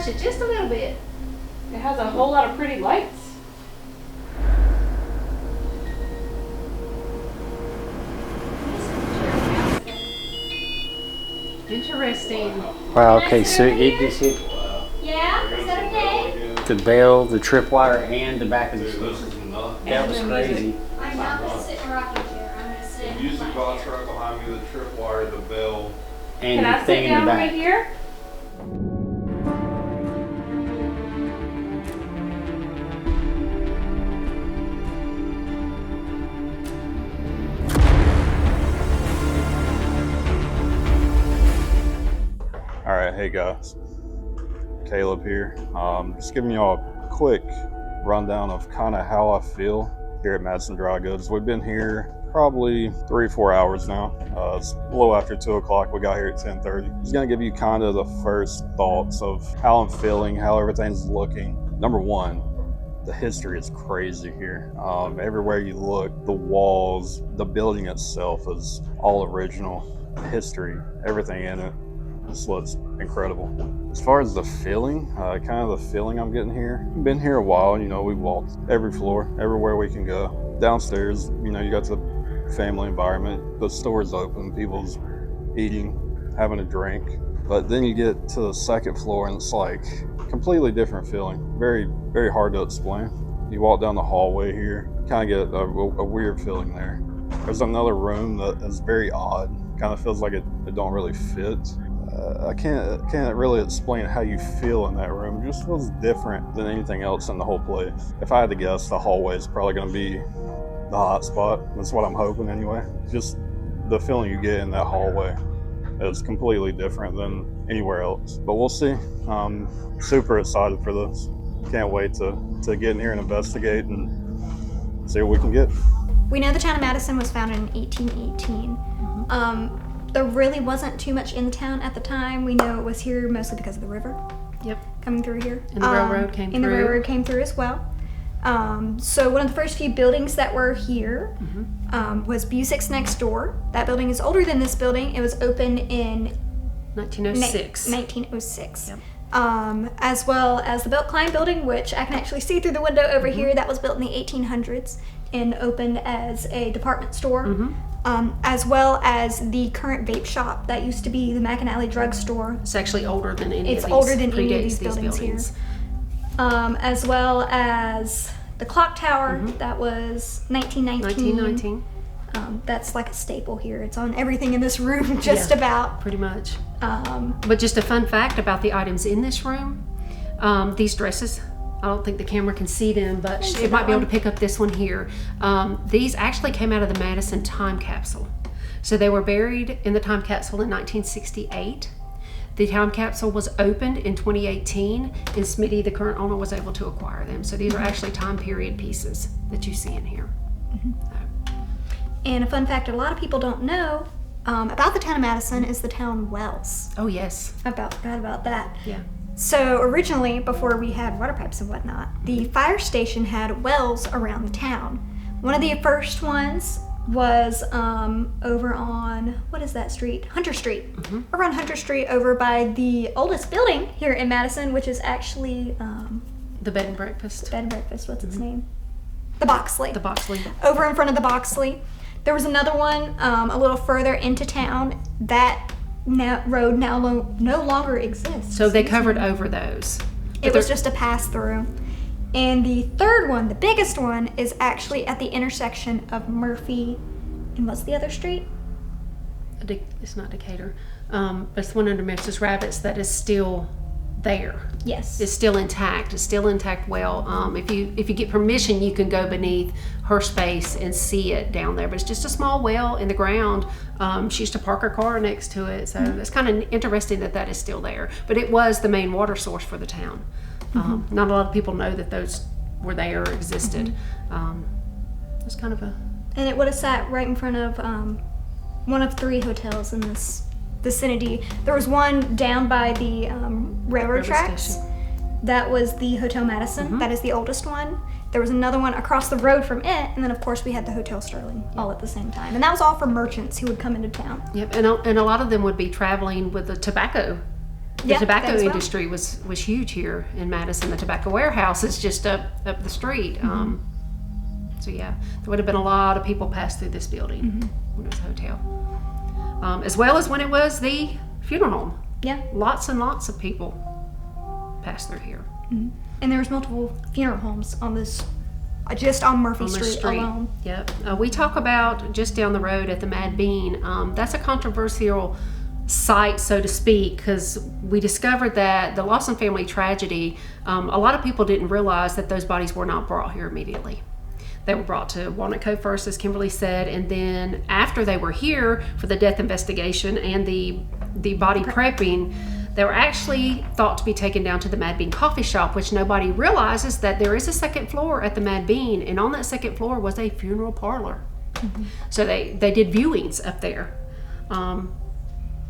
touch it just a little bit. It has a whole lot of pretty lights. Interesting. Wow, okay, so it just hit Yeah, is that okay? the bell, the tripwire, and the back of the stairs. That was crazy. I'm not going to sit in a rocking chair. I'm going to sit. Use the box right behind me, the tripwire, the bell. And Can I the sit thing in the down right back. here? All right, hey guys, Caleb here. Just giving y'all a quick rundown of kind of how I feel here at Madison Dry Goods. We've been here probably 3-4 hours now. It's a little after 2 o'clock. We got here at 10:30. Just gonna give you kind of the first thoughts of how I'm feeling, how everything's looking. Number one, the history is crazy here. Everywhere you look, the walls, the building itself is all original. The history, everything in it. This looks incredible. As far as the feeling, kind of the feeling I'm getting here, I've been here a while, you know, we've walked every floor, everywhere we can go. Downstairs, you know, you got the family environment, the store's open, people's eating, having a drink. But then you get to the second floor and it's like completely different feeling. Very, very hard to explain. You walk down the hallway here, kind of get a weird feeling there. There's another room that is very odd, kind of feels like it don't really fit. I can't really explain how you feel in that room. It just feels different than anything else in the whole place. If I had to guess, the hallway is probably going to be the hot spot. That's what I'm hoping anyway. Just the feeling you get in that hallway is completely different than anywhere else. But we'll see. I'm super excited for this. Can't wait to get in here and investigate and see what we can get. We know the town of Madison was founded in 1818. There really wasn't too much in the town at the time. We know it was here mostly because of the river. Yep. Coming through here. And the railroad came through. And the railroad came through as well. So one of the first few buildings that were here was Busick's next door. That building is older than this building. It was opened in 1906. 1906. Yep. As well as the Belt Klein building, which I can actually see through the window over here. That was built in the 1800s and opened as a department store. As well as the current vape shop that used to be the Mackinac Drug Store. It's actually older than any It's of these. older than any of predates these buildings here. As well as the clock tower that was 1919. 1919. That's like a staple here. It's on everything in this room, just about. Pretty much. But just a fun fact about the items in this room, these dresses, I don't think the camera can see them, but it might be able to pick up this one here. These actually came out of the Madison time capsule. So they were buried in the time capsule in 1968. The time capsule was opened in 2018, and Smitty, the current owner, was able to acquire them. So these are actually time period pieces that you see in here. And a fun fact that a lot of people don't know about the town of Madison is the town wells. Oh, yes. I forgot about that. Yeah. So originally, before we had water pipes and whatnot, the fire station had wells around the town. One of the first ones was over on, what is that street? Hunter Street. Over on Hunter Street, over by the oldest building here in Madison, which is actually The bed and breakfast. bed and breakfast. What's its name? The Boxley. The Boxley. Over in front of the Boxley. There was another one a little further into town. That road now no longer exists. So they covered over those. It was just a pass through. And the third one, the biggest one, is actually at the intersection of Murphy and what's the other street? It's not Decatur. But it's the one under Mrs. Rabbit's that is still there. Yes. It's still intact. It's still intact well. If you get permission, you can go beneath her space and see it down there. But it's just a small well in the ground. She used to park her car next to it. So it's kind of interesting that is still there. But it was the main water source for the town. Not a lot of people know that those were there or existed. It's kind of a... And it would have sat right in front of one of 3 hotels in this vicinity. There was one down by the railroad tracks. Station. That was the Hotel Madison. That is the oldest one. There was another one across the road from it, and then of course we had the Hotel Sterling all at the same time. And that was all for merchants who would come into town. Yep, and a lot of them would be traveling with the tobacco The Yeah, tobacco that as well. industry was huge here in Madison. The tobacco warehouse is just up the street. So yeah, there would have been a lot of people pass through this building when it was a hotel, as well as when it was the funeral home. Yeah. Lots and lots of people passed through here. And there was multiple funeral homes on this, just on Murphy On the Street alone. Yep. We talk about just down the road at the Mad Bean. That's a controversial site, so to speak, because we discovered that the Lawson family tragedy, a lot of people didn't realize that those bodies were not brought here immediately. They were brought to Walnut Cove first, as Kimberly said, and then after they were here for the death investigation and the body prepping, they were actually thought to be taken down to the Mad Bean coffee shop, which nobody realizes that there is a second floor at the Mad Bean, and on that second floor was a funeral parlor. So they did viewings up there.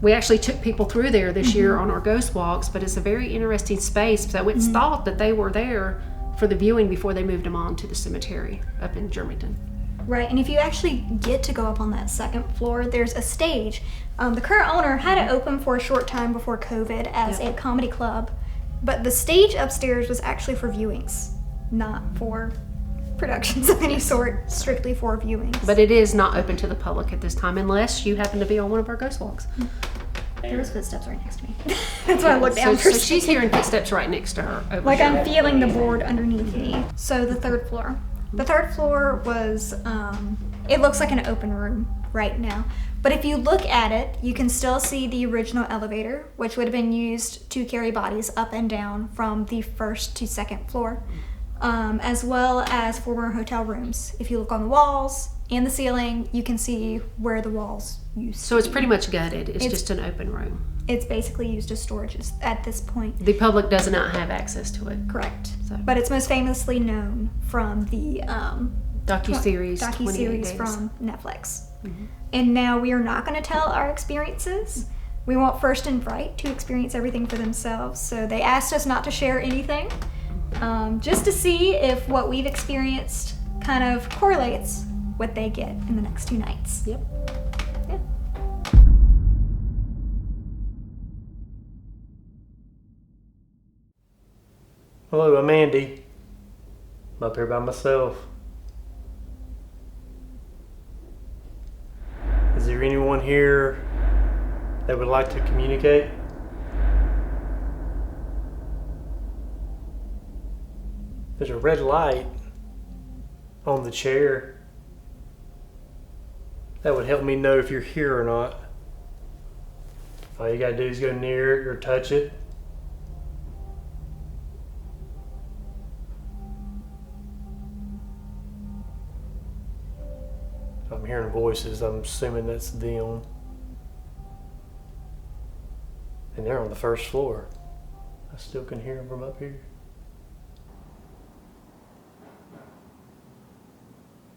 We actually took people through there this year on our ghost walks, but it's a very interesting space. So it's thought that they were there for the viewing before they moved them on to the cemetery up in Germantown. Right, and if you actually get to go up on that second floor, there's a stage. The current owner had it open for a short time before COVID as a comedy club, but the stage upstairs was actually for viewings, not for productions of any sort, strictly for viewings. But it is not open to the public at this time unless you happen to be on one of our ghost walks. There was footsteps right next to me. That's why I looked down for So she's hearing footsteps right next to her. Over like here. I'm feeling the board underneath me. So the third floor. The third floor was, it looks like an open room right now. But if you look at it, you can still see the original elevator, which would have been used to carry bodies up and down from the first to second floor, as well as former hotel rooms. If you look on the walls and the ceiling, you can see where the walls used to So it's be. pretty much gutted. It's just an open room. It's basically used as storage at this point. The public does not have access to it. Correct. So. But it's most famously known from the Docuseries 28 docuseries days. from Netflix. And now we are not going to tell our experiences. We want First and Bright to experience everything for themselves. So they asked us not to share anything, just to see if what we've experienced kind of correlates what they get in the next 2 nights. Yep. Yeah. Hello, I'm Andy. I'm up here by myself. Is there anyone here that would like to communicate? There's a red light on the chair. That would help me know if you're here or not. All you gotta do is go near it or touch it. I'm hearing voices. I'm assuming that's them. And they're on the first floor. I still can hear them from up here.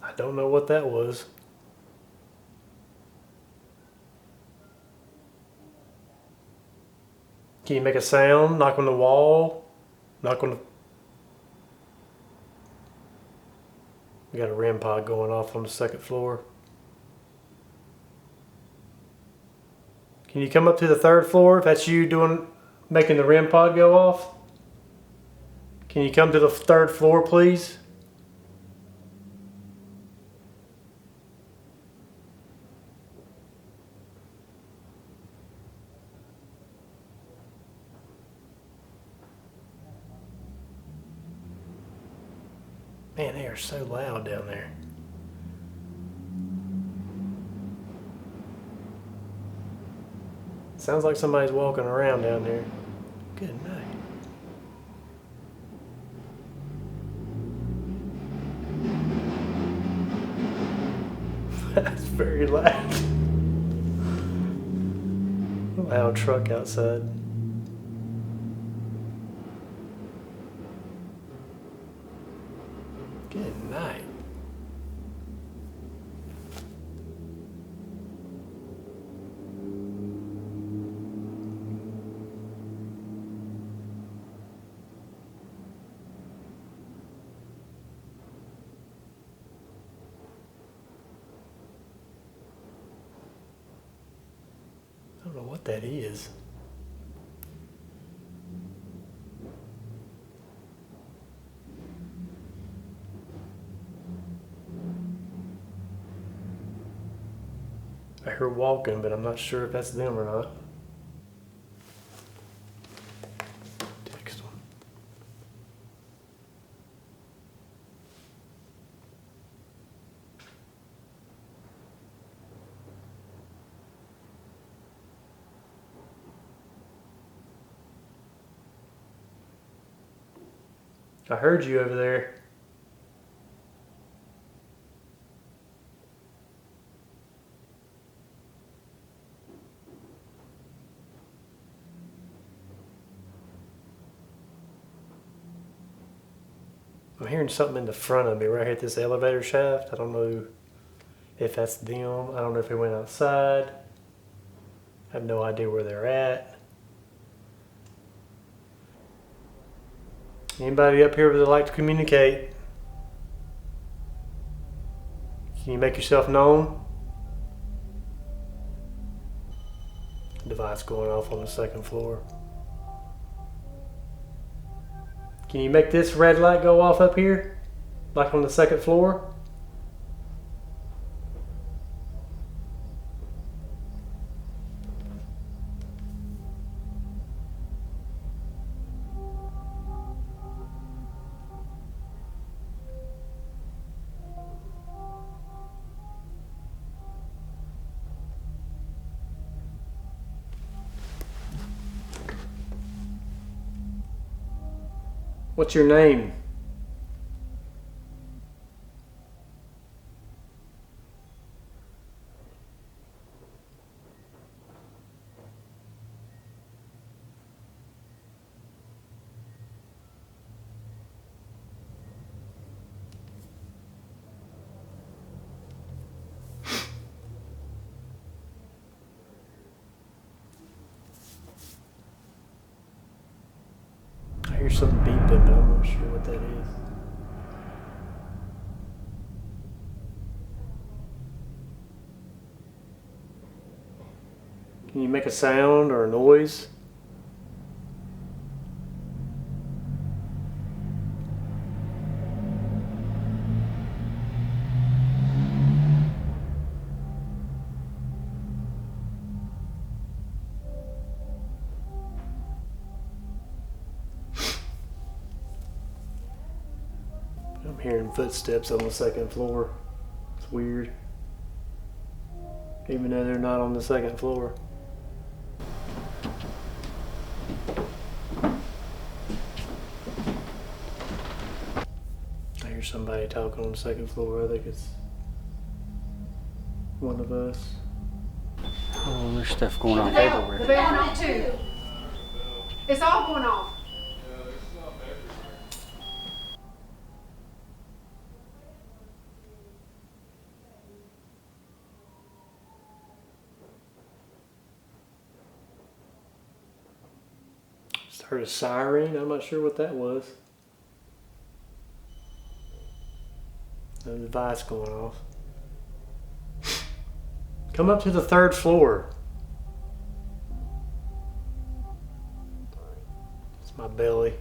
I don't know what that was. Can you make a sound? Knock on the wall? Knock on the... We got a REM pod going off on the second floor. Can you come up to the third floor if that's you making the REM pod go off? Can you come to the third floor, please? Man, they are so loud down there. Sounds like somebody's walking around down there. Good night. That's very loud. Loud truck outside. Good night. I don't know what that is. I hear walking, but I'm not sure if that's them or not. Text them. I heard you over there. I'm hearing something in the front of me right here at this elevator shaft. I don't know if that's them. I don't know if they went outside. I have no idea where they're at. Anybody up here would like to communicate? Can you make yourself known? Device going off on the second floor. Can you make this red light go off up here? Like on the second floor? What's your name? I hear something beeping, but I'm not sure what that is. Can you make a sound or a noise? I'm hearing footsteps on the second floor. It's weird. Even though they're not on the second floor. I hear somebody talking on the second floor. I think it's one of us. Oh, there's stuff going on The everywhere. bell went off too. It's all going off. Just heard a siren. I'm not sure what that was. No device going off. Come up to the third floor. It's my belly.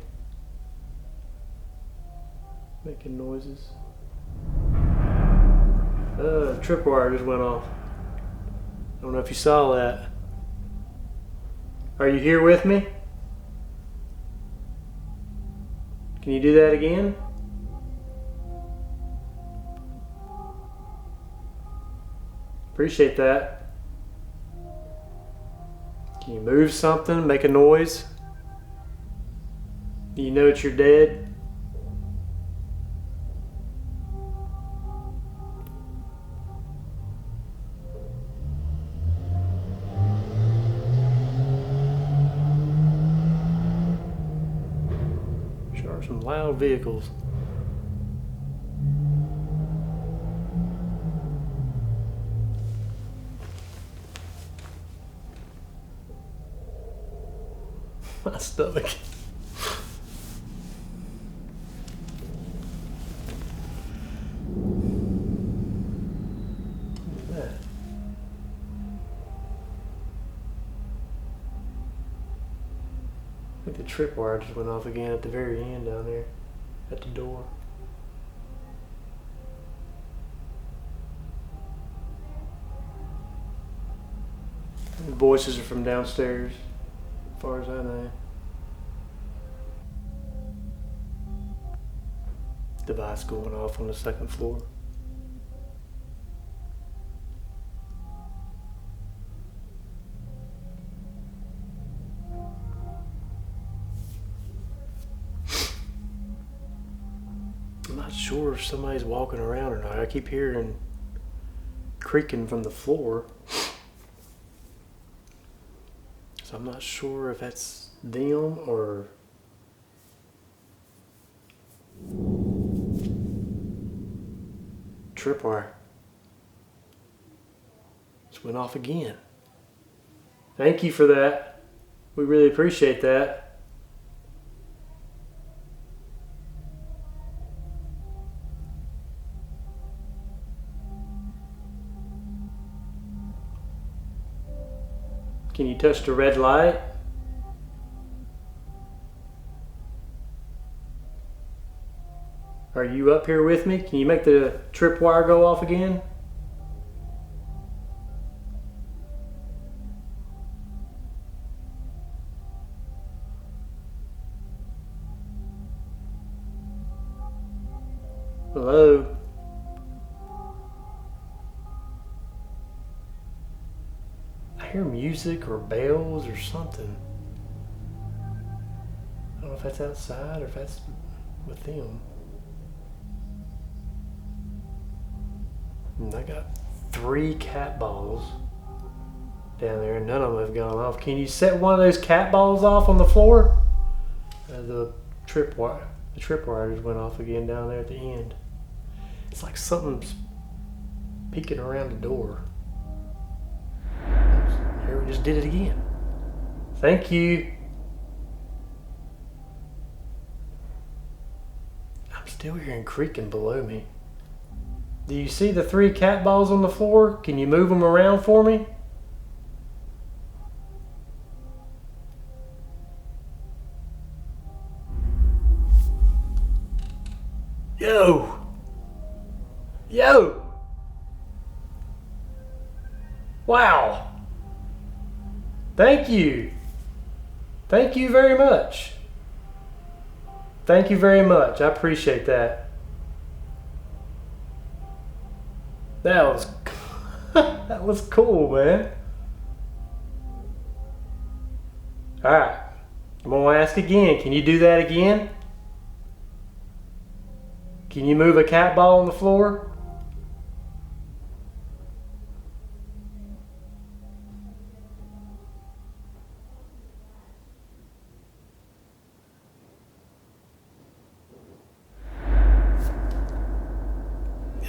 Making noises. Tripwire just went off. I don't know if you saw that. Are you here with me? Can you do that again? Appreciate that. Can you move something, make a noise? Do you know that you're dead? Sure are some loud vehicles. My stomach. What's that? I think the tripwire just went off again at the very end down there at the door. voices are from downstairs, as far as I know. Device going off on the second floor. I'm not sure if somebody's walking around or not. I keep hearing creaking from the floor. So I'm not sure if that's them or tripwire. Just went off again. Thank you for that. We really appreciate that. Can you touch the red light? Are you up here with me? Can you make the tripwire go off again? Hello? I hear music or bells or something. I don't know if that's outside or if that's with them. And I got 3 cat balls down there and none of them have gone off. Can you set one of those cat balls off on the floor? The tripwire just went off again down there at the end. It's like something's peeking around the door. Here we just did it again. Thank you. I'm still hearing creaking below me. Do you see the 3 cat balls on the floor? Can you move them around for me? Yo! Yo! Wow! Thank you! Thank you very much. Thank you very much. I appreciate that. That was that was cool, man. Alright. I'm gonna ask again. Can you do that again? Can you move a cat ball on the floor?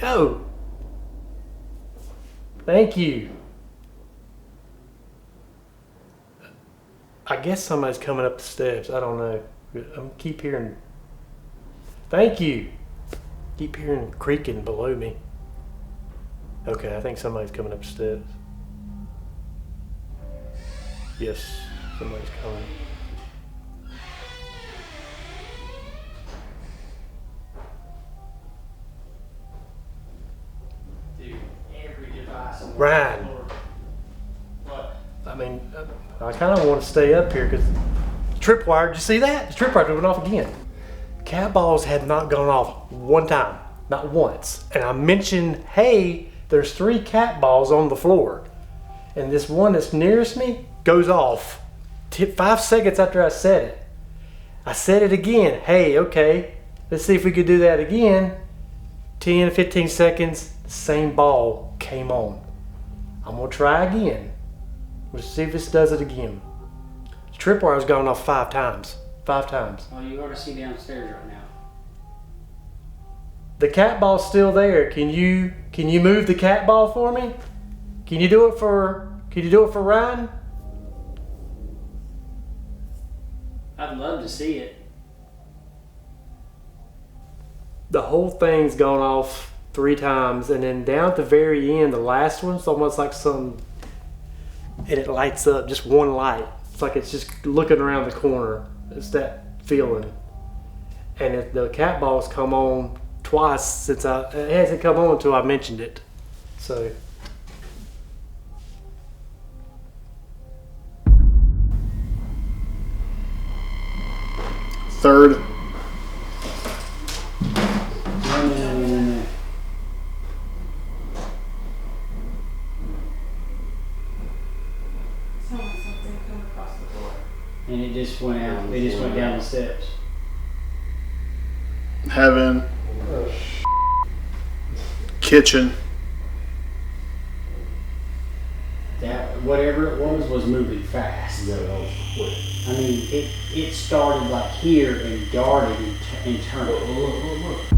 Yo! Thank you. I guess somebody's coming up the steps. I don't know. I keep hearing. Thank you. Keep hearing creaking below me. Okay, I think somebody's coming up the steps. Yes, somebody's coming. Ryan. What? I mean, I kind of want to stay up here because tripwire. Did you see that? The tripwire went off again. Cat balls had not gone off one time, not once. And I mentioned, hey, there's 3 cat balls on the floor, and this one that's nearest me goes off. 5 seconds after I said it, I said it again. Hey, okay, let's see if we could do that again. 10, 15 seconds, the same ball came on. I'm gonna try again. Let's see if this does it again. The tripwire's gone off 5 times. 5 times. Well, you ought to see downstairs right now. The cat ball's still there. Can you move the cat ball for me? Can you do it for Ryan? I'd love to see it. The whole thing's gone off 3 times, and then down at the very end, the last one's almost like and it lights up, just one light. It's like it's just looking around the corner. It's that feeling. And the cat ball's come on twice since it hasn't come on until I mentioned it. So third. No. Sounds like something come across the floor. And it just went out. They just went down the steps. Heaven. Kitchen. That whatever it was moving fast. I mean, it started like here and darted and turned.